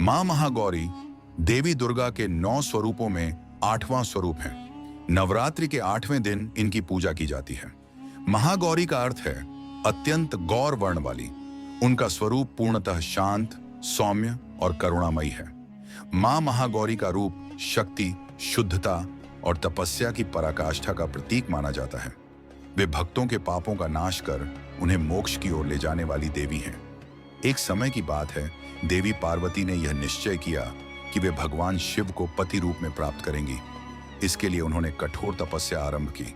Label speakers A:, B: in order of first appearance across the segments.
A: मां महागौरी देवी दुर्गा के 9 स्वरूपों में 8वां स्वरूप है। नवरात्रि के 8वें दिन इनकी पूजा की जाती है। महागौरी का अर्थ है अत्यंत गौर वर्ण वाली। उनका स्वरूप पूर्णतः शांत, सौम्य और करुणामयी है। मां महागौरी का रूप शक्ति, शुद्धता और तपस्या की पराकाष्ठा का प्रतीक माना जाता है। वे भक्तों के पापों का नाश कर उन्हें मोक्ष की ओर ले जाने वाली देवी हैं। एक समय की बात है, देवी पार्वती ने यह निश्चय किया कि वे भगवान शिव को पति रूप में प्राप्त करेंगी। इसके लिए उन्होंने कठोर तपस्या आरंभ की।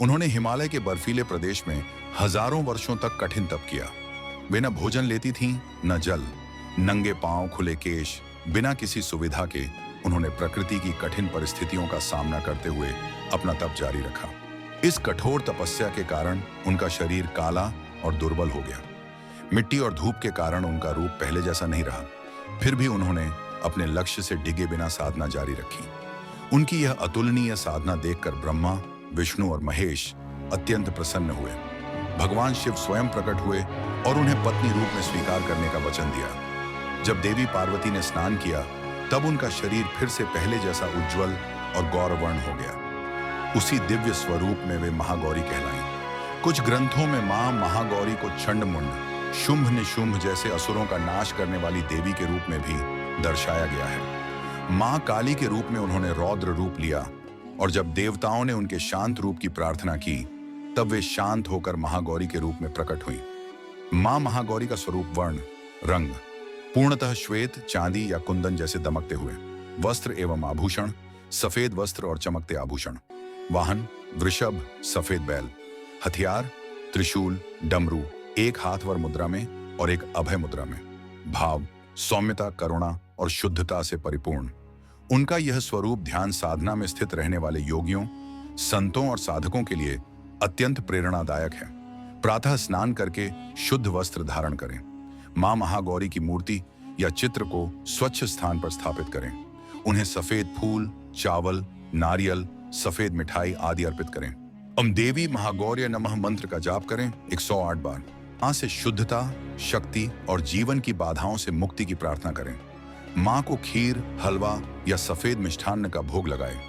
A: उन्होंने हिमालय के बर्फीले प्रदेश में हजारों वर्षों तक कठिन तप किया। वे न भोजन लेती थीं, न जल। नंगे पांव, खुले केश, बिना किसी सुविधा के उन्होंने प्रकृति की कठिन परिस्थितियों का सामना करते हुए अपना तप जारी रखा। इस कठोर तपस्या के कारण उनका शरीर काला और दुर्बल हो गया। मिट्टी और धूप के कारण उनका रूप पहले जैसा नहीं रहा। फिर भी उन्होंने अपने लक्ष्य से डिगे बिना साधना जारी रखी। उनकी यह अतुलनीय साधना देखकर ब्रह्मा, विष्णु और महेश अत्यंत प्रसन्न हुए। भगवान शिव स्वयं प्रकट हुए और उन्हें पत्नी रूप में स्वीकार करने का वचन दिया। जब देवी पार्वती ने स्नान किया, तब उनका शरीर फिर से पहले जैसा उज्जवल और गौरवर्ण हो गया। उसी दिव्य स्वरूप में वे महागौरी कहलाईं। कुछ ग्रंथों में मां महागौरी को चंडमुंड, शुंभ निशुंभ जैसे असुरों का नाश करने वाली देवी के रूप में भी दर्शाया गया है। मां काली के रूप में उन्होंने रौद्र रूप लिया और जब देवताओं ने उनके शांत रूप की प्रार्थना की, तब वे शांत होकर महागौरी के रूप में प्रकट हुई। मां महागौरी का स्वरूप वर्ण, रंग पूर्णतः श्वेत, चांदी या कुंदन जैसे दमकते हुए। वस्त्र एवं आभूषण, सफेद वस्त्र और चमकते आभूषण। वाहन, वृषभ, सफेद बैल। हथियार, त्रिशूल, डमरू, एक हाथवर मुद्रा में और एक अभय मुद्रा में। भाव, सौम्यता, करुणा और शुद्धता से परिपूर्ण। उनका यह स्वरूप ध्यान साधना में स्थित रहने वाले योगियों, संतों और साधकों के लिए अत्यंत प्रेरणादायक है। प्रातः स्नान करके शुद्ध वस्त्र धारण करें। मां महागौरी की मूर्ति या चित्र को स्वच्छ स्थान पर स्थापित करें। उन्हें सफेद फूल, चावल, नारियल, सफेद मिठाई आदि अर्पित करें। ओम देवी महागौर्य नमः मंत्र का जाप करें 108 बार। मां से शुद्धता, शक्ति और जीवन की बाधाओं से मुक्ति की प्रार्थना करें। मां को खीर, हलवा या सफेद मिष्ठान्न का भोग लगाएं।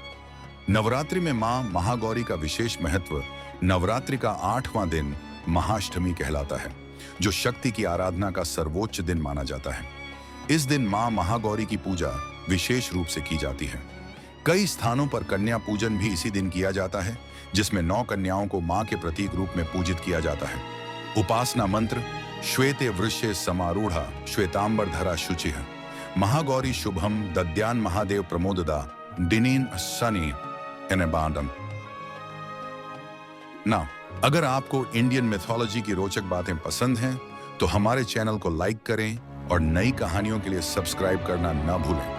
A: नवरात्रि में मां महागौरी का विशेष महत्व नवरात्रि का 8वां दिन महाअष्टमी कहलाता है, जो शक्ति की आराधना का सर्वोच्च दिन माना जाता है। इस दिन मां महागौरी की पूजा विशेष रूप से की जाती है। कई स्थानों पर कन्या पूजन भी इसी दिन किया जाता है, जिसमें 9 कन्याओं को मां के प्रतीक रूप में पूजित किया जाता है। उपासना मंत्र, श्वेते वृष्ये समारूढ़ा श्वेतांबर धरा शुचिः महागौरी शुभम दद्यान महादेव प्रमोददा दिनीन सनी एनेबांडम। ना, अगर आपको इंडियन मिथोलॉजी की रोचक बातें पसंद हैं, तो हमारे चैनल को लाइक करें और नई कहानियों के लिए सब्सक्राइब करना न भूलें।